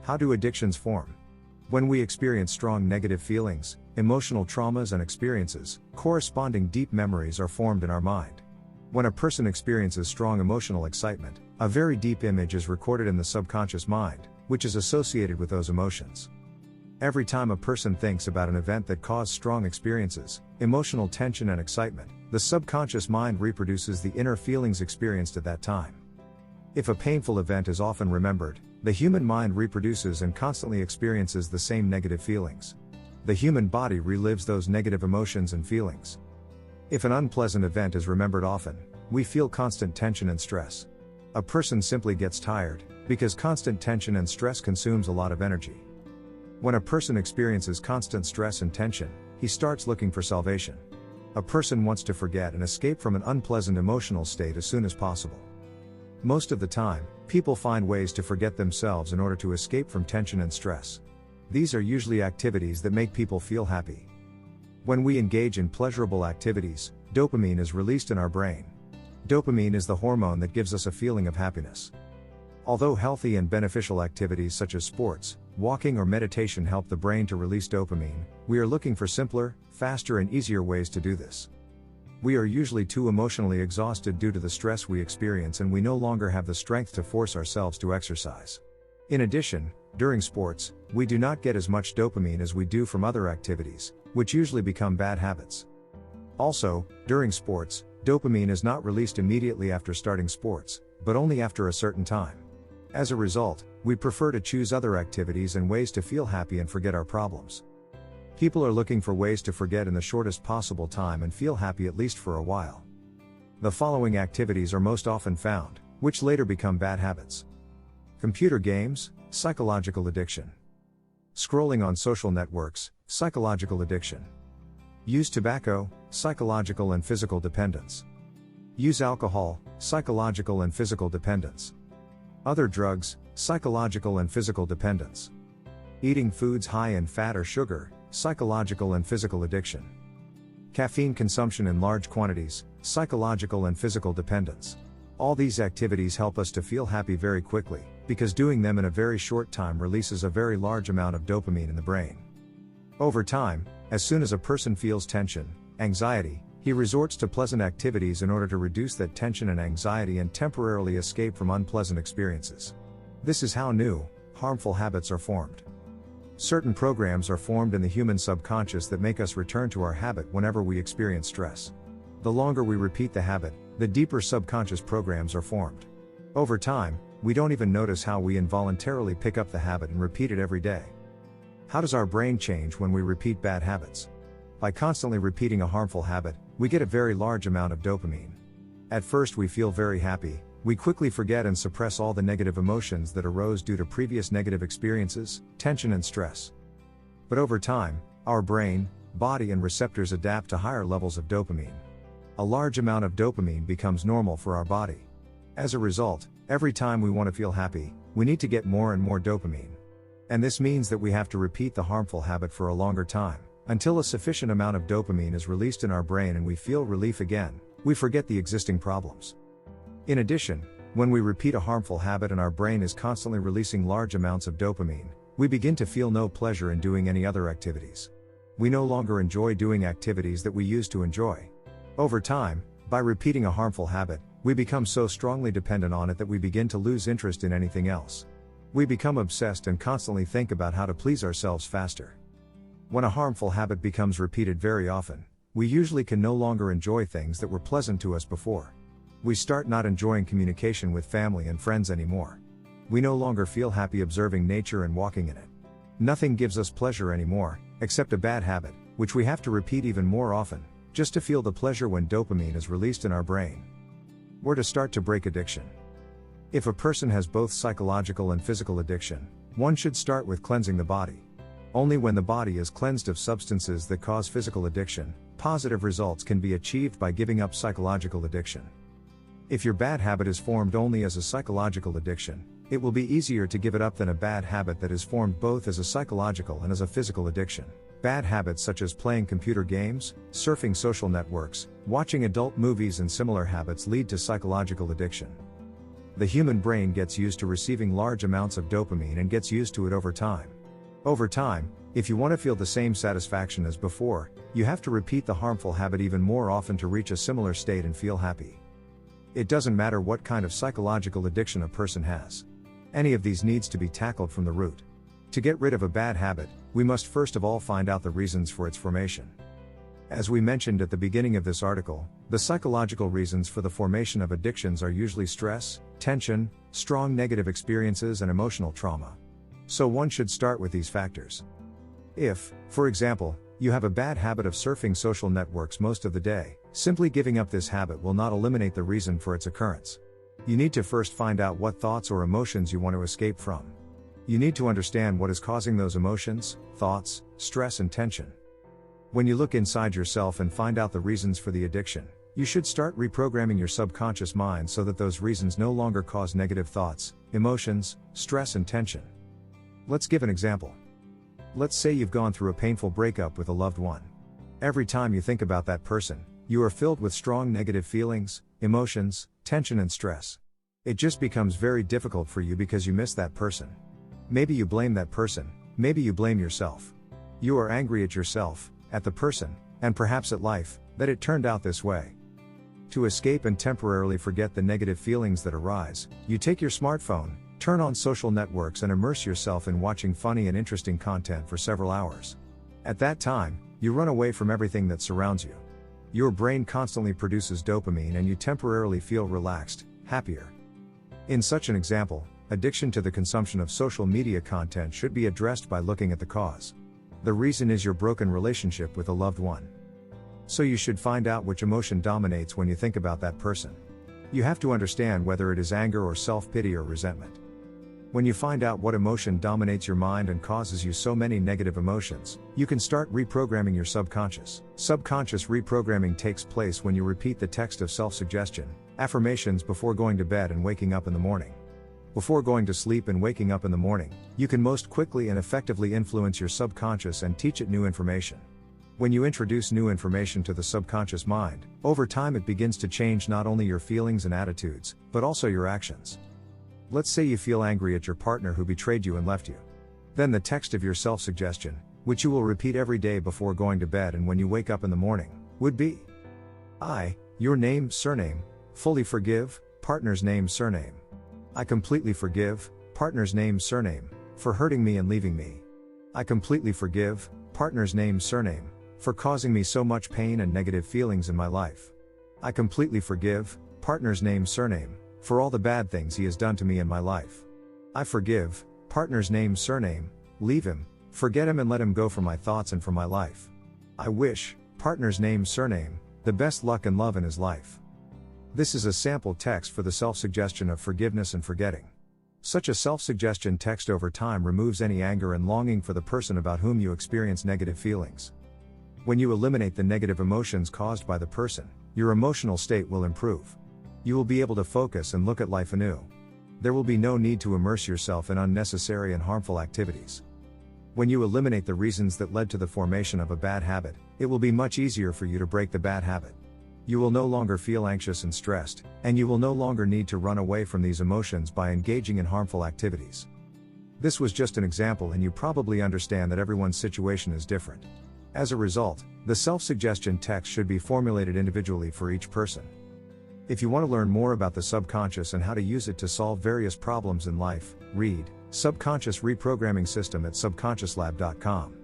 How do addictions form? When we experience strong negative feelings, emotional traumas and experiences, corresponding deep memories are formed in our mind. When a person experiences strong emotional excitement, a very deep image is recorded in the subconscious mind, which is associated with those emotions. Every time a person thinks about an event that caused strong experiences, emotional tension and excitement, the subconscious mind reproduces the inner feelings experienced at that time. If a painful event is often remembered, the human mind reproduces and constantly experiences the same negative feelings. The human body relives those negative emotions and feelings. If an unpleasant event is remembered often, we feel constant tension and stress. A person simply gets tired, because constant tension and stress consumes a lot of energy. When a person experiences constant stress and tension, he starts looking for salvation. A person wants to forget and escape from an unpleasant emotional state as soon as possible. Most of the time, people find ways to forget themselves in order to escape from tension and stress. These are usually activities that make people feel happy. When we engage in pleasurable activities, dopamine is released in our brain. Dopamine is the hormone that gives us a feeling of happiness. Although healthy and beneficial activities such as sports, walking or meditation help the brain to release dopamine, we are looking for simpler, faster and easier ways to do this. We are usually too emotionally exhausted due to the stress we experience, and we no longer have the strength to force ourselves to exercise. In addition, during sports, we do not get as much dopamine as we do from other activities, which usually become bad habits. Also, during sports, dopamine is not released immediately after starting sports, but only after a certain time. As a result, we prefer to choose other activities and ways to feel happy and forget our problems. People are looking for ways to forget in the shortest possible time and feel happy at least for a while. The following activities are most often found, which later become bad habits. Computer games, psychological addiction. Scrolling on social networks, psychological addiction. Use tobacco, psychological and physical dependence. Use alcohol, psychological and physical dependence. Other drugs, psychological and physical dependence. Eating foods high in fat or sugar, psychological and physical addiction. Caffeine consumption in large quantities, psychological and physical dependence. All these activities help us to feel happy very quickly, because doing them in a very short time releases a very large amount of dopamine in the brain. Over time, as soon as a person feels tension, anxiety, he resorts to pleasant activities in order to reduce that tension and anxiety and temporarily escape from unpleasant experiences. This is how new, harmful habits are formed. Certain programs are formed in the human subconscious that make us return to our habit whenever we experience stress. The longer we repeat the habit, the deeper subconscious programs are formed. Over time, we don't even notice how we involuntarily pick up the habit and repeat it every day. How does our brain change when we repeat bad habits? By constantly repeating a harmful habit, we get a very large amount of dopamine. At first we feel very happy, we quickly forget and suppress all the negative emotions that arose due to previous negative experiences, tension and stress. But over time, our brain, body and receptors adapt to higher levels of dopamine. A large amount of dopamine becomes normal for our body. As a result, every time we want to feel happy, we need to get more and more dopamine. And this means that we have to repeat the harmful habit for a longer time, until a sufficient amount of dopamine is released in our brain and we feel relief again. We forget the existing problems. In addition, when we repeat a harmful habit and our brain is constantly releasing large amounts of dopamine, we begin to feel no pleasure in doing any other activities. We no longer enjoy doing activities that we used to enjoy. Over time, by repeating a harmful habit, we become so strongly dependent on it that we begin to lose interest in anything else. We become obsessed and constantly think about how to please ourselves faster. When a harmful habit becomes repeated very often, we usually can no longer enjoy things that were pleasant to us before. We start not enjoying communication with family and friends anymore. We no longer feel happy observing nature and walking in it. Nothing gives us pleasure anymore, except a bad habit, which we have to repeat even more often, just to feel the pleasure when dopamine is released in our brain. Where to start to break addiction? If a person has both psychological and physical addiction, one should start with cleansing the body. Only when the body is cleansed of substances that cause physical addiction, positive results can be achieved by giving up psychological addiction. If your bad habit is formed only as a psychological addiction, it will be easier to give it up than a bad habit that is formed both as a psychological and as a physical addiction. Bad habits such as playing computer games, surfing social networks, watching adult movies and similar habits lead to psychological addiction. The human brain gets used to receiving large amounts of dopamine and gets used to it over time. Over time, if you want to feel the same satisfaction as before, you have to repeat the harmful habit even more often to reach a similar state and feel happy. It doesn't matter what kind of psychological addiction a person has. Any of these needs to be tackled from the root. To get rid of a bad habit, we must first of all find out the reasons for its formation. As we mentioned at the beginning of this article, the psychological reasons for the formation of addictions are usually stress, tension, strong negative experiences, and emotional trauma. So one should start with these factors. If, for example, you have a bad habit of surfing social networks most of the day, simply giving up this habit will not eliminate the reason for its occurrence. You need to first find out what thoughts or emotions you want to escape from. You need to understand what is causing those emotions, thoughts, stress, and tension. When you look inside yourself and find out the reasons for the addiction, you should start reprogramming your subconscious mind so that those reasons no longer cause negative thoughts, emotions, stress, and tension. Let's give an example. Let's say you've gone through a painful breakup with a loved one. Every time you think about that person, you are filled with strong negative feelings, emotions, tension, and stress. It just becomes very difficult for you because you miss that person. Maybe you blame that person, maybe you blame yourself. You are angry at yourself, at the person, and perhaps at life, that it turned out this way. To escape and temporarily forget the negative feelings that arise, you take your smartphone, turn on social networks, and immerse yourself in watching funny and interesting content for several hours. At that time, you run away from everything that surrounds you. Your brain constantly produces dopamine and you temporarily feel relaxed, happier. In such an example, addiction to the consumption of social media content should be addressed by looking at the cause. The reason is your broken relationship with a loved one. So you should find out which emotion dominates when you think about that person. You have to understand whether it is anger or self-pity or resentment. When you find out what emotion dominates your mind and causes you so many negative emotions, you can start reprogramming your subconscious. Subconscious reprogramming takes place when you repeat the text of self-suggestion, affirmations before going to bed and waking up in the morning. Before going to sleep and waking up in the morning, you can most quickly and effectively influence your subconscious and teach it new information. When you introduce new information to the subconscious mind, over time it begins to change not only your feelings and attitudes, but also your actions. Let's say you feel angry at your partner who betrayed you and left you. Then the text of your self-suggestion, which you will repeat every day before going to bed and when you wake up in the morning, would be: I, your name, surname, fully forgive, partner's name, surname. I completely forgive, partner's name, surname, for hurting me and leaving me. I completely forgive, partner's name, surname, for causing me so much pain and negative feelings in my life. I completely forgive, partner's name, surname, for all the bad things he has done to me in my life. I forgive, partner's name, surname, leave him, forget him and let him go from my thoughts and from my life. I wish, partner's name, surname, the best luck and love in his life. This is a sample text for the self-suggestion of forgiveness and forgetting. Such a self-suggestion text over time removes any anger and longing for the person about whom you experience negative feelings. When you eliminate the negative emotions caused by the person, your emotional state will improve. You will be able to focus and look at life anew. There will be no need to immerse yourself in unnecessary and harmful activities. When you eliminate the reasons that led to the formation of a bad habit, it will be much easier for you to break the bad habit. You will no longer feel anxious and stressed, and you will no longer need to run away from these emotions by engaging in harmful activities. This was just an example, and you probably understand that everyone's situation is different. As a result, the self-suggestion text should be formulated individually for each person. If you want to learn more about the subconscious and how to use it to solve various problems in life, read Subconscious Reprogramming System at subconsciouslab.com.